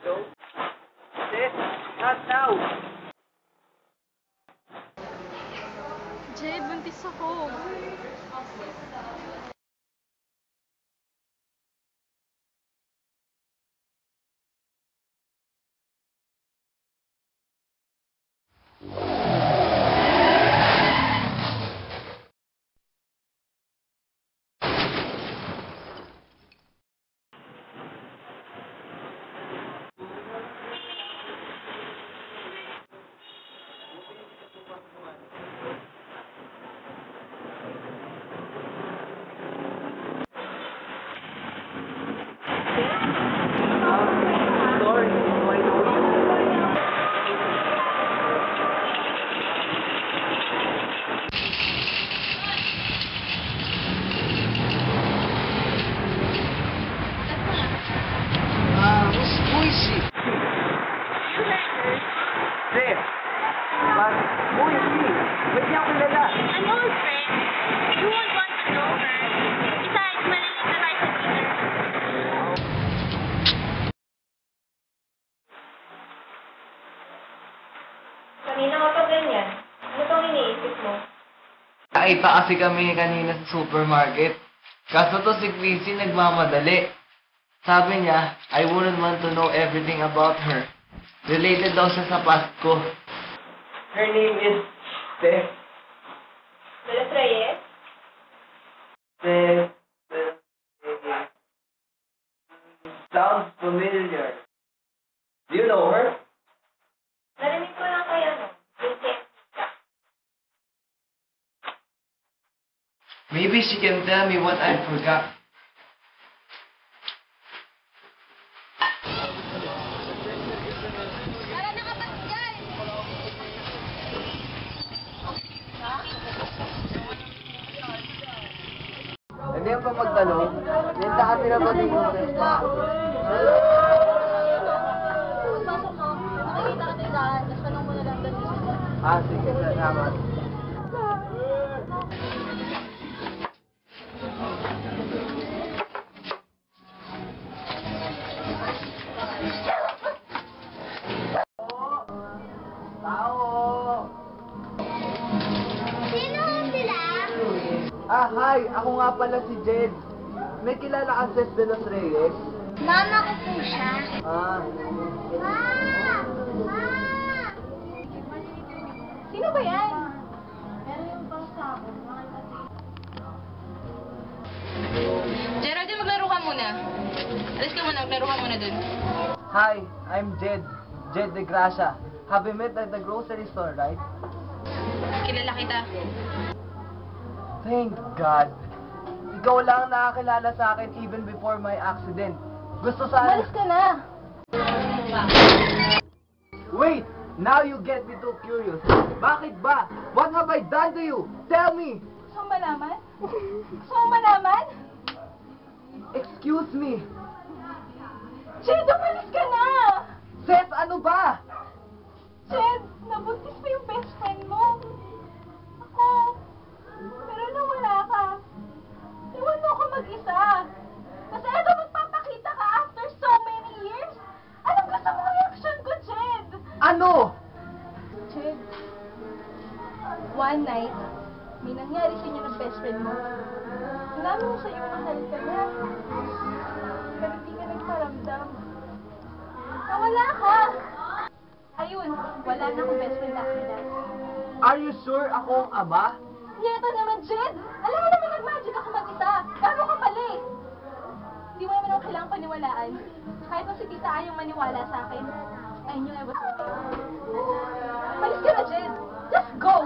No? Sis, not now. Jade, buntis ako. Sorry, my Who is she? Sis, but who is she? Ba't niya kilala? An old friend. You won't want to know her. Besides, malilit na tayo sa dinner. Kanina ka pa ganyan. Ano pang iniisip mo? Nakita kasi kami kanina sa supermarket. Kaso to si Quincy nagmamadali. Sabi niya, I wouldn't want to know everything about her. Related daw siya sa past ko. Her name is Steph. De los Reyes? Steph. Sounds familiar. Do you know her? Narinig ko lang kayo, no? Maybe she can tell me what I forgot. Hindi pa magtanong. Nenta kasi na ba dito? Pasok mo. Nakikita ka tayo daan. Tapos tanong mo na lang doon. Sige, salamat. Sino sila? Hi! Ako nga pala si Jed. May kilala ka Sis de los Reyes? Mama ko po siya. Ah. Ma! Ma! Sino ba yan? Meron yung pang sa ako. Geraldine, maglaro ka muna. Alis ka muna, maglaro ka muna dun. Hi, I'm Jed. Jed de Gracia. Have we met at the grocery store, right? Kilala kita. Thank God. Ikaw lang ang nakakilala sa akin even before my accident. Gusto sana... Umalis ka na. Wait! Now you get me too curious. Bakit ba? What have I done to you? Tell me! Gusto mo malaman? Gusto mo malaman? Excuse me. Jed, umalis ka na! Seth, ano ba? Jed, nabuntis pa yung best friend mo. Ako. Pero nawala ka. Iwan mo ako mag-isa. Kasi eto magpapakita ka after so many years. Anong gusto mong reaction ko, Jed? Ano? Jed, one night, may nangyari sa inyo ng best friend mo. Sinabi mo sa'yo mahal ka na. Pero hindi ka nagparamdam. Nawala ka. Ayun, wala na akong best friend after that. Are you sure ako ang ama? Yeto naman, Jed! Alam mo naman nag-magic ako mag-isa. Gago ka pala eh. Hindi mo naman ako kailangang paniwalaan. Kahit na si tita ayaw maniwala sa akin. I knew I was wrong. Malis ka na, Jed! Just go!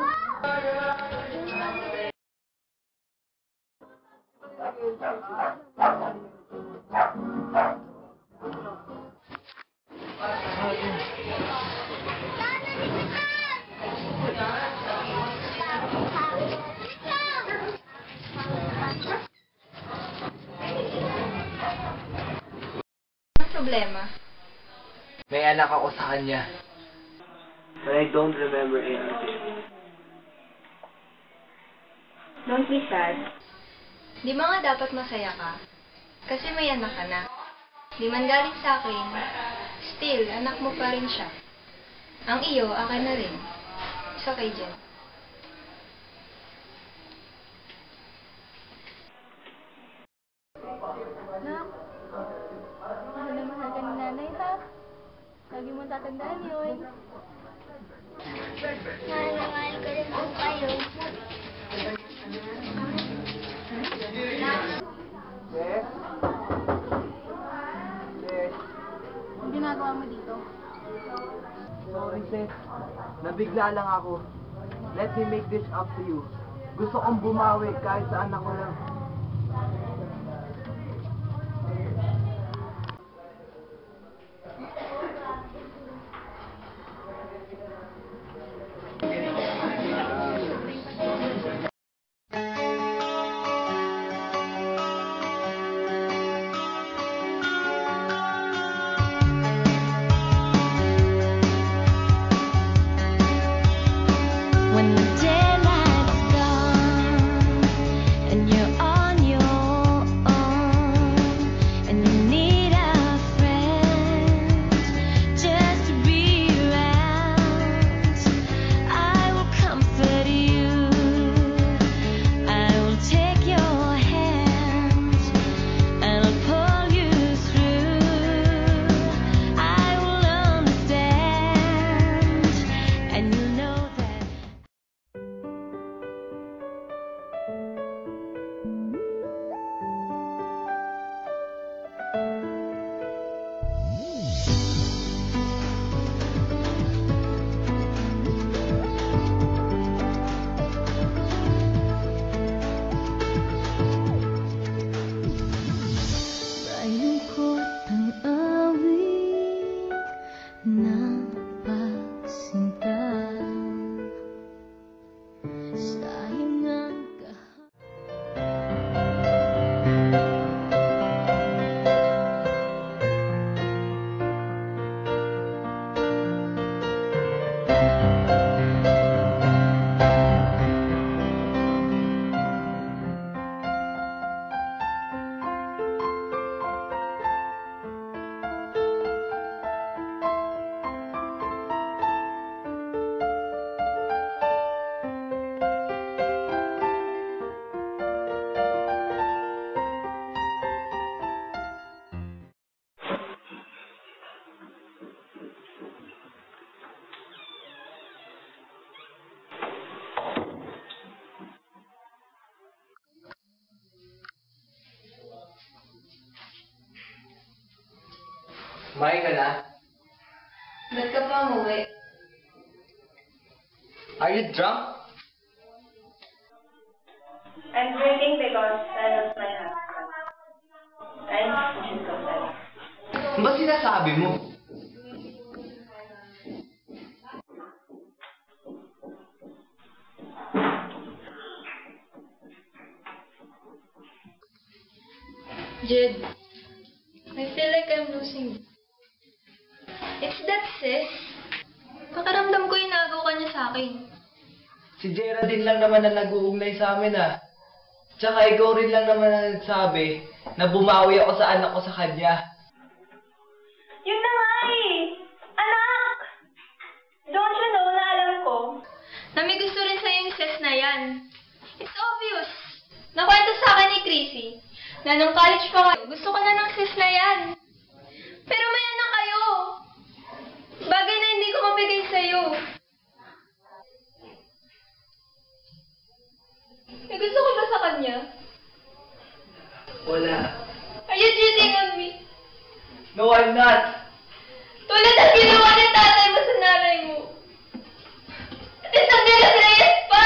Problema. May anak ako sa kanya. But I don't remember anything. Don't be sad. Di ba nga dapat masaya ka? Kasi may anak ka na. Di man galing sa akin, Still, anak mo pa rin siya. Ang iyo, akin na rin. Isa kay Jen. Anak, mahal na mahal ka ni nanay, ha? Lagi mo tatandaan yun. Mahal na mahal ko rin po kayo. Yes? Yes? Ang ginagawa mo dito? Sorry, sis. Nabigla lang ako. Let me make this up to you. Gusto kong bumawi kahit sa anak ko lang. When the daylight's gone and you're on your own and you need a friend just to be around, I will comfort you. I will take your hand and I'll pull you through. I will understand and you know that. Malungkot ang awit ng pagsinta. Sayang ang Kumain ka na? Ba't ka pa umuwi? Are you drunk? I'm drinking because I lost my husband. And she's so sad. Ano ba sinasabi mo? Jed, I feel like I'm losing you. It's that sis. Pakiramdam ko inagaw ka niya sa akin. Si Geraldine lang naman na nag-uugnay sa amin ah. Tsaka ikaw rin lang naman na nagsabi na bumawi ako sa anak ko sa kanya. Yun na nga eh! Anak! Don't you know na alam ko? Na may gusto rin sa'yo yung sis na yan. It's obvious. Nakwento sa akin ni Chrissy na nung college pa kayo, gusto ko na ng sis na yan. Pero may anak kayo. Bagay na hindi ko mabigay sa'yo. May gusto ko ba sa kanya? Wala. Are you cheating on me? No, I'm not. Tulad ng ginawa ni tatay mo sa nanay mo. At isang Delos Reyes pa!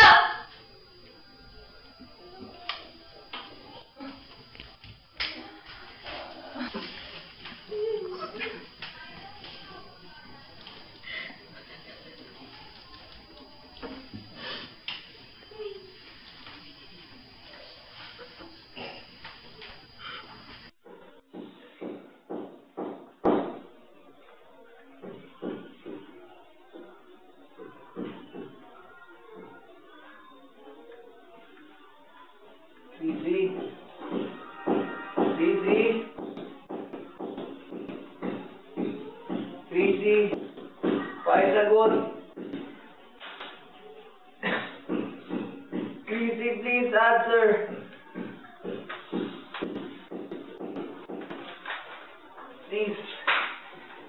Please.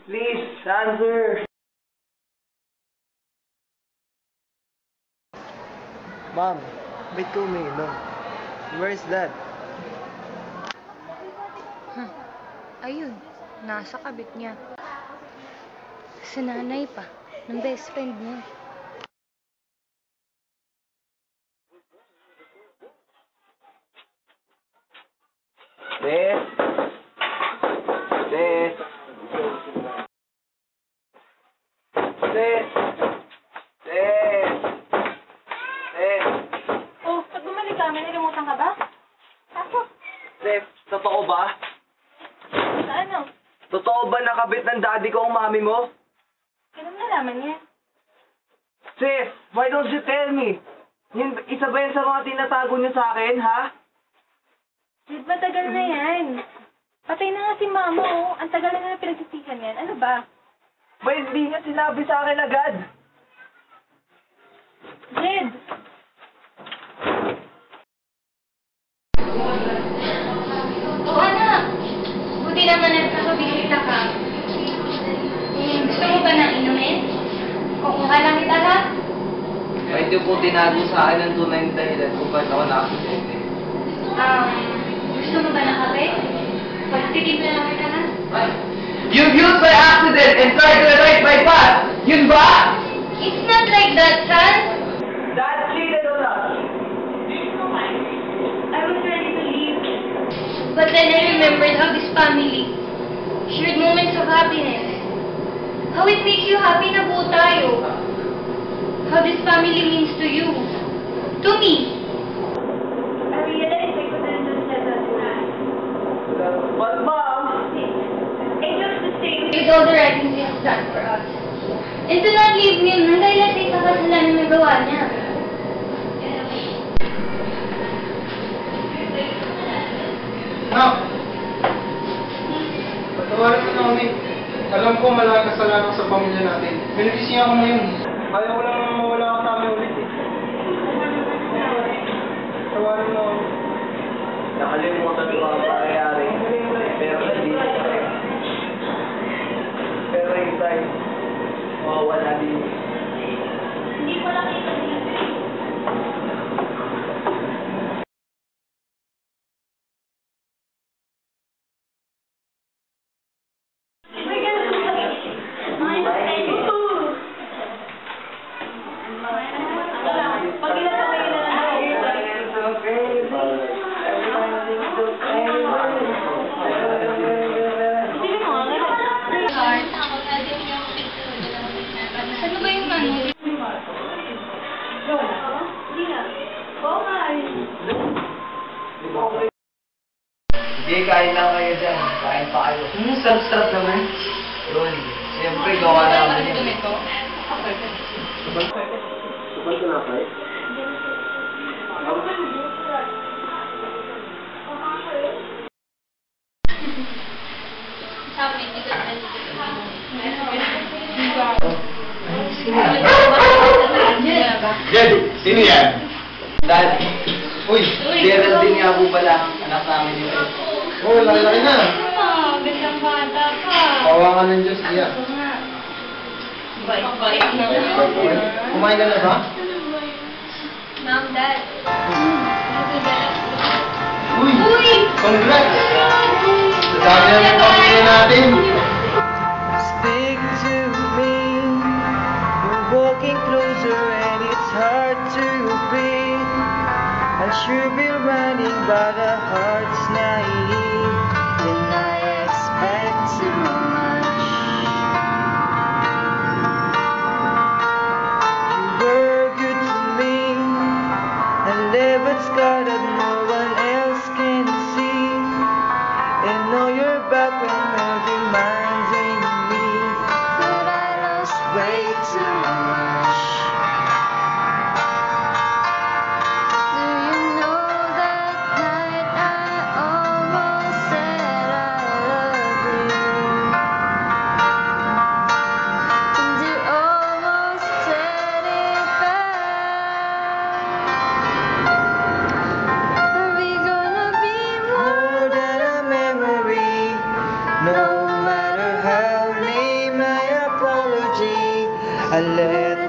Please, answer. Mom, ba't ko umiinom? Where's Dad? Ayun, nasa kabit niya. Sa nanay pa, ng best friend mo. Sis? Sis? Sis? Sis? Sis? Oh, pag bumalik ka, may nalimutan ka ba? Ako. Sis, totoo ba? Sa ano? Totoo ba nakabit ng daddy ko ang mami mo? Ganun nalaman niya. Sis, why don't you tell me? Isa ba yan sa mga tinatago niyo sa akin, ha? Jed, matagal na yan. Patay na nga si mama, oh. Ang tagal na pinagsisihan yan. Ano ba? Ba hindi niya sinabi sa akin agad? Jed! Oo, anak. Buti naman nagkakabisita ka. Gusto mo ba nang inumin? Kung ka lang kita lahat? Pwede po tinago sa akin ang tunay na dahilan kung ba't ako nakakasente. Gusto mo ba ng kape? Pagtigil na lang kita lahat? You used by accident and tried to erase my past! Yun ba? It's not like that, son. Dad cheated on us! I was ready to leave. But then I remembered how this family shared moments of happiness. How it makes you happy na buo tayo. How this family means to you. To me. I realized I couldn't understand that. But Mom! I chose to stay with With all the right things he has done for us. And to not leave him nang dahil at sa kasalanan na gawa niya. No. Patawarin mo na kami. Alam ko malaking kasalanan sa pamilya natin. Pinagising ako na yun. Ayaw ko lang naman mawala ka namin ulit eh. Patawarin mo na kami. Nakalimutan ko ang pangyayari. Pero hindi pa rin. Pero yung time, mawawala din. Hindi ko lang kita dito. Ano ba yung ano? Sige, kain lang kayo dyan. Kain pa kayo. Sarap-sarap naman. Yun. Siyempre, gawa namin yun. Sabay ko na kayo? Sabi, hindi ko Jed, sino yan? Dad, Uy! Geraldine nga po pala. Anak namin yun. Oh, laki-laki na. gandang bata ka. Kawakan ng Diyos niya. Bait naman. Kumain ka na ba? Mom, Dad. Uy! Uy! Congrats! Sa dami na ng pamilya natin. Speak to me. We're walking closer and it's hard to breathe. I should be running, but the heart's naive. And I expect too much. You were good to me. I live a scar that no one else can see. And know you're back when you're reminding me that I lost way too much. Do you know that night I almost said I love you? And you almost said it back. Are we gonna be more More than a memory, no matter I let